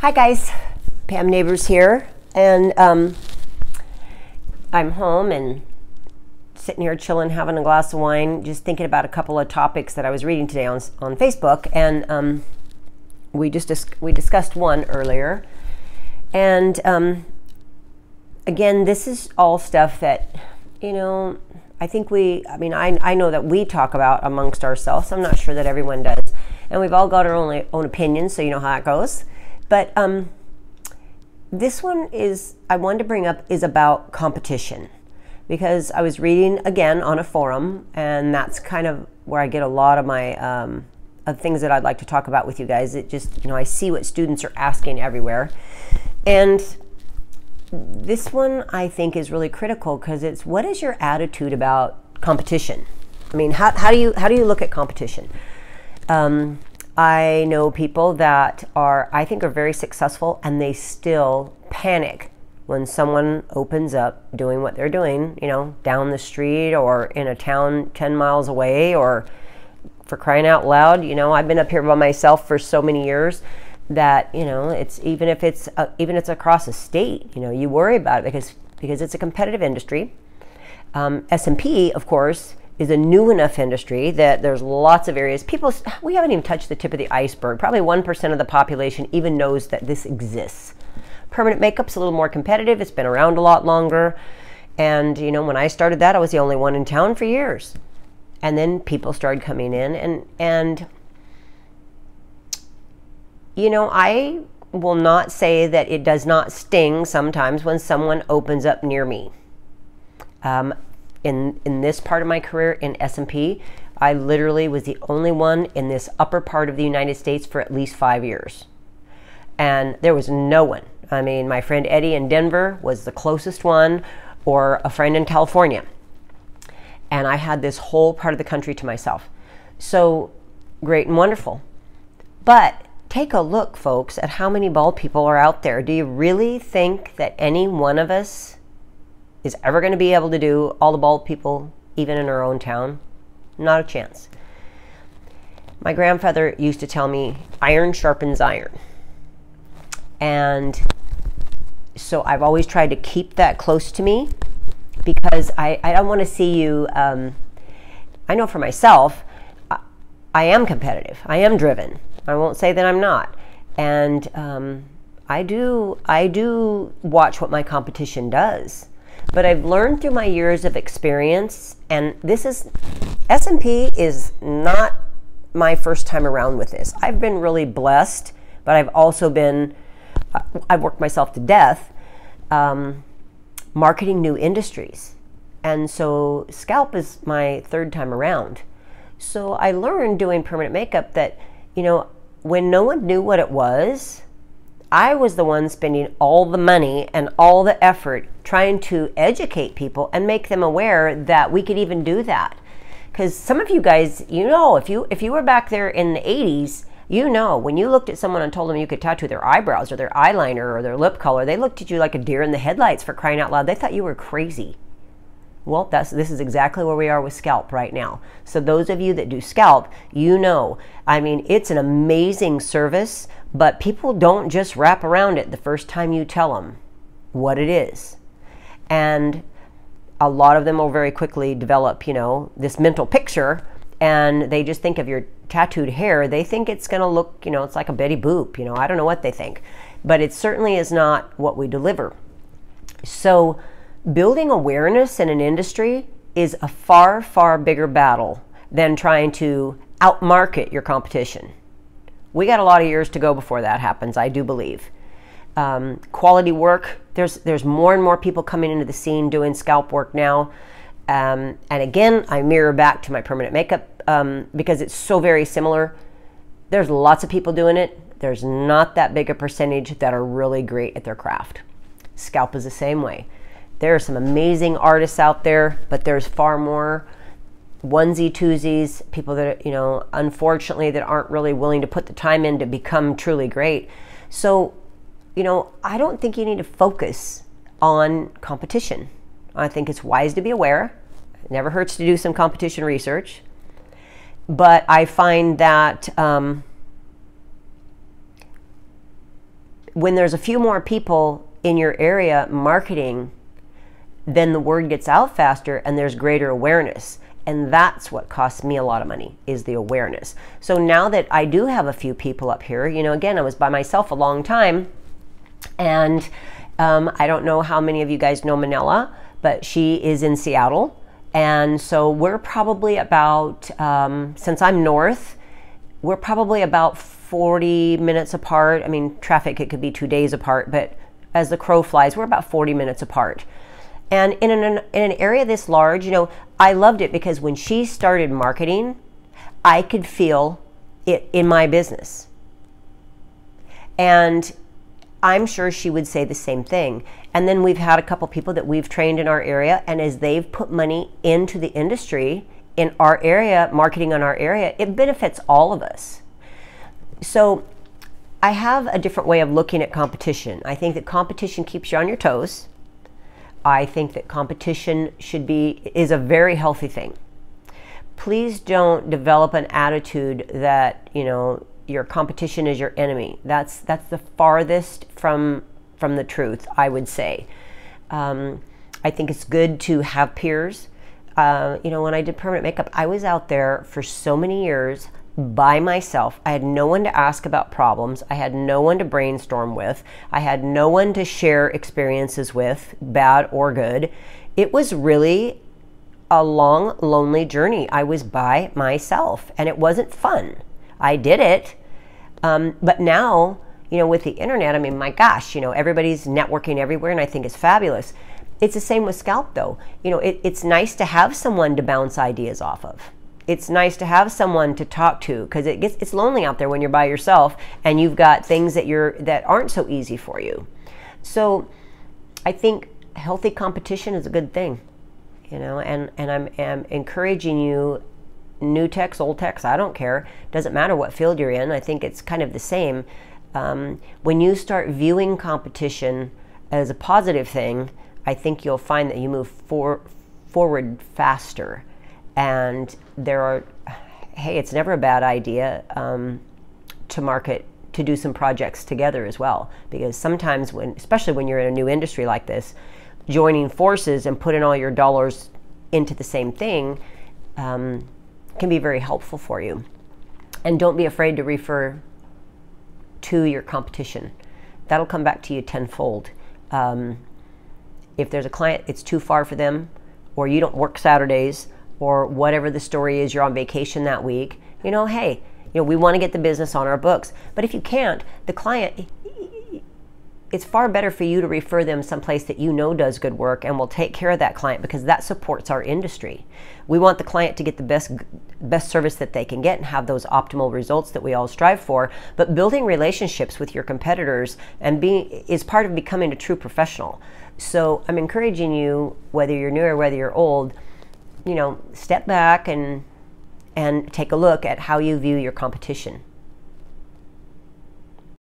Hi guys, Pam Neighbors here, and I'm home and sitting here chilling, having a glass of wine, just thinking about a couple of topics that I was reading today on Facebook, and we discussed one earlier, and again, this is all stuff that, you know, I know that we talk about amongst ourselves. I'm not sure that everyone does, and we've all got our own opinions, so you know how that goes. But this one I wanted to bring up is about competition, because I was reading again on a forum, and that's kind of where I get a lot of my of things that I'd like to talk about with you guys. It just, I see what students are asking everywhere, and this one I think is really critical, because it's, what is your attitude about competition? I mean, how do you look at competition? I know people that I think are very successful, and they still panic when someone opens up doing what they're doing, down the street or in a town 10 miles away, or for crying out loud, I've been up here by myself for so many years that, it's even if it's across a state, you worry about it because it's a competitive industry. S&P, of course, is a new enough industry that there's lots of areas. We haven't even touched the tip of the iceberg. Probably 1% of the population even knows that this exists. Permanent makeup's a little more competitive. It's been around a lot longer. And, when I started that, I was the only one in town for years. And then people started coming in, and I will not say that it does not sting sometimes when someone opens up near me. In this part of my career in S&P, I literally was the only one in this upper part of the United States for at least 5 years. And there was no one. I mean, my friend Eddie in Denver was the closest one, or a friend in California. And I had this whole part of the country to myself. So great and wonderful. But take a look, folks, at how many bald people are out there. Do you really think that any one of us is ever going to be able to do all the bald people, even in our own town? Not a chance. My grandfather used to tell me, iron sharpens iron. And so I've always tried to keep that close to me, because I don't want to see you, I know for myself, I am competitive. I am driven. I won't say that I'm not. And I do watch what my competition does. But I've learned through my years of experience, and S&P is not my first time around with this. I've been really blessed, but I've also I've worked myself to death marketing new industries. And so scalp is my third time around. So I learned doing permanent makeup that, when no one knew what it was, I was the one spending all the money and all the effort trying to educate people and make them aware that we could even do that. Because some of you guys, if you were back there in the 80s, when you looked at someone and told them you could tattoo their eyebrows or their eyeliner or their lip color, they looked at you like a deer in the headlights, for crying out loud. They thought you were crazy. Well, this is exactly where we are with scalp right now. So those of you that do scalp, I mean, it's an amazing service, but people don't just wrap around it the first time you tell them what it is. And a lot of them will very quickly develop, this mental picture, and they just think of your tattooed hair. They think it's going to look, it's like a Betty Boop, I don't know what they think. But it certainly is not what we deliver. So building awareness in an industry is a far, far bigger battle than trying to outmarket your competition. We got a lot of years to go before that happens, I do believe. Quality work, there's more and more people coming into the scene doing scalp work now. And again, I mirror back to my permanent makeup because it's so very similar. There's lots of people doing it. There's not that big a percentage that are really great at their craft. Scalp is the same way. There are some amazing artists out there, but there's far more onesie-twosies, people that, unfortunately, that aren't really willing to put the time in to become truly great. So, I don't think you need to focus on competition. I think it's wise to be aware. It never hurts to do some competition research. But I find that when there's a few more people in your area marketing, then the word gets out faster and there's greater awareness. And that's what costs me a lot of money, is the awareness. So now that I do have a few people up here, you know, again, I was by myself a long time, and I don't know how many of you guys know Manila, but she is in Seattle. And so we're probably about, since I'm north, we're probably about 40 minutes apart. I mean, traffic, it could be 2 days apart, but as the crow flies, we're about 40 minutes apart. And in an area this large, you know, I loved it because when she started marketing, I could feel it in my business. And I'm sure she would say the same thing. And then we've had a couple people that we've trained in our area, and as they've put money into the industry in our area, marketing on our area, it benefits all of us. So I have a different way of looking at competition. I think that competition keeps you on your toes. I think that competition is a very healthy thing. Please don't develop an attitude that, you know, your competition is your enemy. That's the farthest from the truth, I would say. I think it's good to have peers. You know, when I did permanent makeup, I was out there for so many years by myself. I had no one to ask about problems. I had no one to brainstorm with. I had no one to share experiences with, bad or good. It was really a long, lonely journey. I was by myself, and it wasn't fun. I did it. But now, you know, with the internet, I mean, my gosh, you know, everybody's networking everywhere, and I think it's fabulous. It's the same with scalp, though. You know, it's nice to have someone to bounce ideas off of. It's nice to have someone to talk to, because it's lonely out there when you're by yourself and you've got things that aren't so easy for you. So I think healthy competition is a good thing, you know, and I'm encouraging you, new techs, old techs, I don't care. Doesn't matter what field you're in. I think it's kind of the same. When you start viewing competition as a positive thing, I think you'll find that you move forward faster. And hey, it's never a bad idea to do some projects together as well. Because sometimes especially when you're in a new industry like this, joining forces and putting all your dollars into the same thing can be very helpful for you. And don't be afraid to refer to your competition. That'll come back to you tenfold. If there's a client, it's too far for them, or you don't work Saturdays, or whatever the story is, you're on vacation that week, you know, hey, you know, we want to get the business on our books. But if you can't, the client, it's far better for you to refer them someplace that you know does good work and will take care of that client, because that supports our industry. We want the client to get the best service that they can get and have those optimal results that we all strive for. But building relationships with your competitors is part of becoming a true professional. So I'm encouraging you, whether you're new or whether you're old, you know, step back and take a look at how you view your competition.